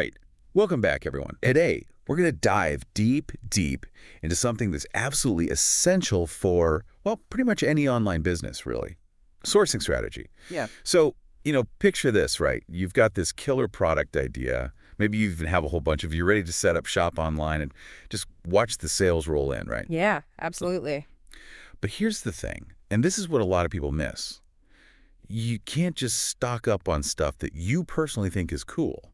right. Welcome back, everyone. Today, we're going to dive deep into something that's absolutely essential for, well, pretty much any online business, really. Sourcing strategy. Yeah. So, picture this, right? You've got this killer product idea. Maybe you even have a whole bunch of you ready to set up shop online and just watch the sales roll in, right? Yeah, absolutely. But here's the thing, and this is what a lot of people miss. You can't just stock up on stuff that you personally think is cool.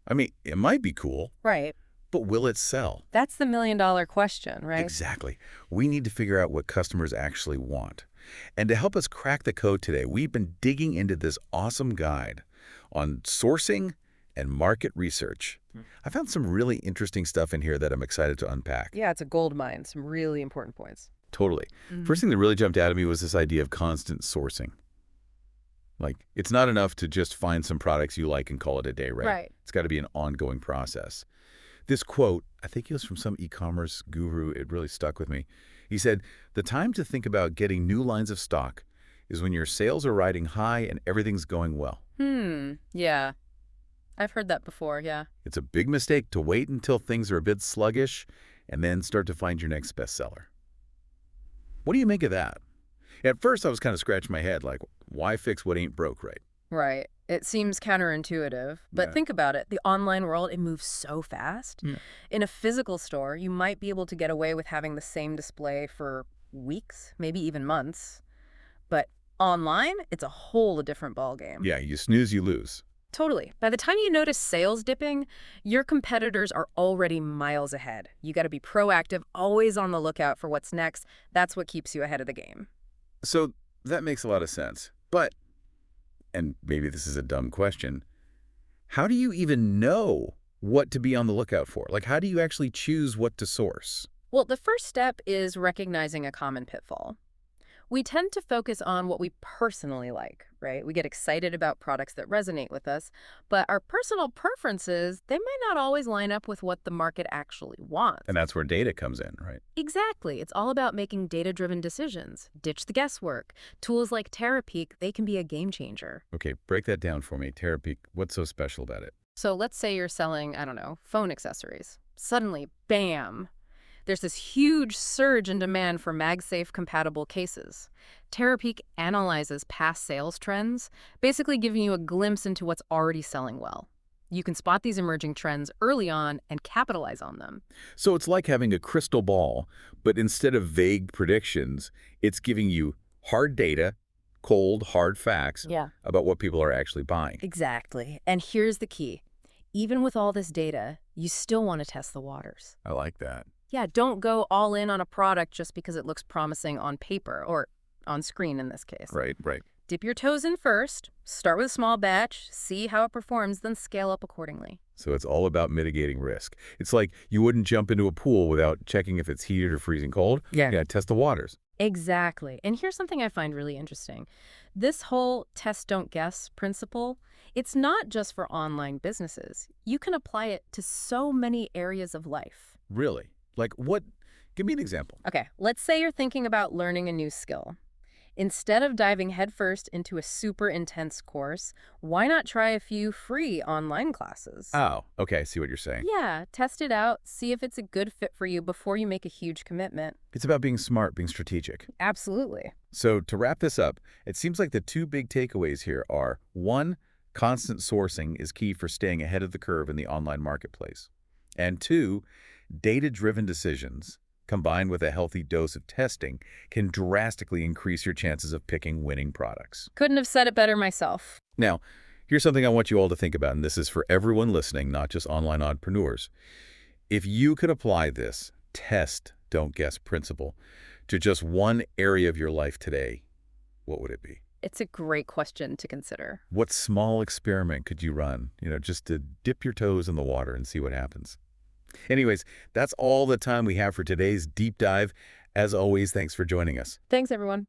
I mean, it might be cool, Right. but will it sell? That's the million-dollar question, right? Exactly. We need to figure out what customers actually want. And to help us crack the code today, we've been digging into this awesome guide on sourcing and market research. I found some really interesting stuff in here that I'm excited to unpack. Yeah, it's a gold mine. Some really important points. Totally. First thing that really jumped out at me was this idea of constant sourcing. Like, it's not enough to just find some products you like and call it a day, right? Right. It's got to be an ongoing process. This quote, I think it was from some e-commerce guru, it really stuck with me. He said, "The time to think about getting new lines of stock is when your sales are riding high and everything's going well." Yeah. I've heard that before, yeah. It's a big mistake to wait until things are a bit sluggish and then start to find your next bestseller. What do you make of that? At first, I was kind of scratching my head, like, why fix what ain't broke, right? Right. It seems counterintuitive, but Yeah. think about it. The online world, it moves so fast. Yeah. In a physical store, you might be able to get away with having the same display for weeks, maybe even months. But online, it's a whole different ballgame. Yeah, you snooze, you lose. Totally. By the time you notice sales dipping, your competitors are already miles ahead. You got to be proactive, always on the lookout for what's next. That's what keeps you ahead of the game. So that makes a lot of sense. But, and maybe this is a dumb question, how do you even know what to be on the lookout for? Like, how do you actually choose what to source? Well, the first step is recognizing a common pitfall. We tend to focus on what we personally like, right? We get excited about products that resonate with us, but our personal preferences, they might not always line up with what the market actually wants. And that's where data comes in, right? Exactly. It's all about making data-driven decisions. Ditch the guesswork. Tools like Terapeak, they can be a game changer. Okay, break that down for me. Terapeak, what's so special about it? So let's say you're selling, I don't know, phone accessories. Suddenly, bam! There's this huge surge in demand for MagSafe compatible cases. Terapeak analyzes past sales trends, basically giving you a glimpse into what's already selling well. You can spot these emerging trends early on and capitalize on them. So it's like having a crystal ball, but instead of vague predictions, it's giving you hard data, cold, hard facts Yeah. about what people are actually buying. Exactly. And here's the key. Even with all this data, you still want to test the waters. I like that. Yeah, don't go all in on a product just because it looks promising on paper, or on screen in this case. Right. Dip your toes in first, start with a small batch, see how it performs, then scale up accordingly. So it's all about mitigating risk. It's like you wouldn't jump into a pool without checking if it's heated or freezing cold. Yeah. You gotta test the waters. Exactly. And here's something I find really interesting. This whole test, don't guess principle, it's not just for online businesses. You can apply it to so many areas of life. Really? Like what? Give me an example. Okay, let's say you're thinking about learning a new skill. Instead of diving headfirst into a super intense course, why not try a few free online classes? Oh, okay. I see what you're saying. Yeah, test it out, see if it's a good fit for you before you make a huge commitment. It's about being smart, being strategic. Absolutely. So to wrap this up, it seems like the two big takeaways here are, one, constant sourcing is key for staying ahead of the curve in the online marketplace. And two, data-driven decisions, combined with a healthy dose of testing, can drastically increase your chances of picking winning products. Couldn't have said it better myself. Now, here's something I want you all to think about, and this is for everyone listening, not just online entrepreneurs. If you could apply this test, don't guess principle to just one area of your life today, what would it be? It's a great question to consider. What small experiment could you run, just to dip your toes in the water and see what happens? Anyways, that's all the time we have for today's deep dive. As always, thanks for joining us. Thanks, everyone.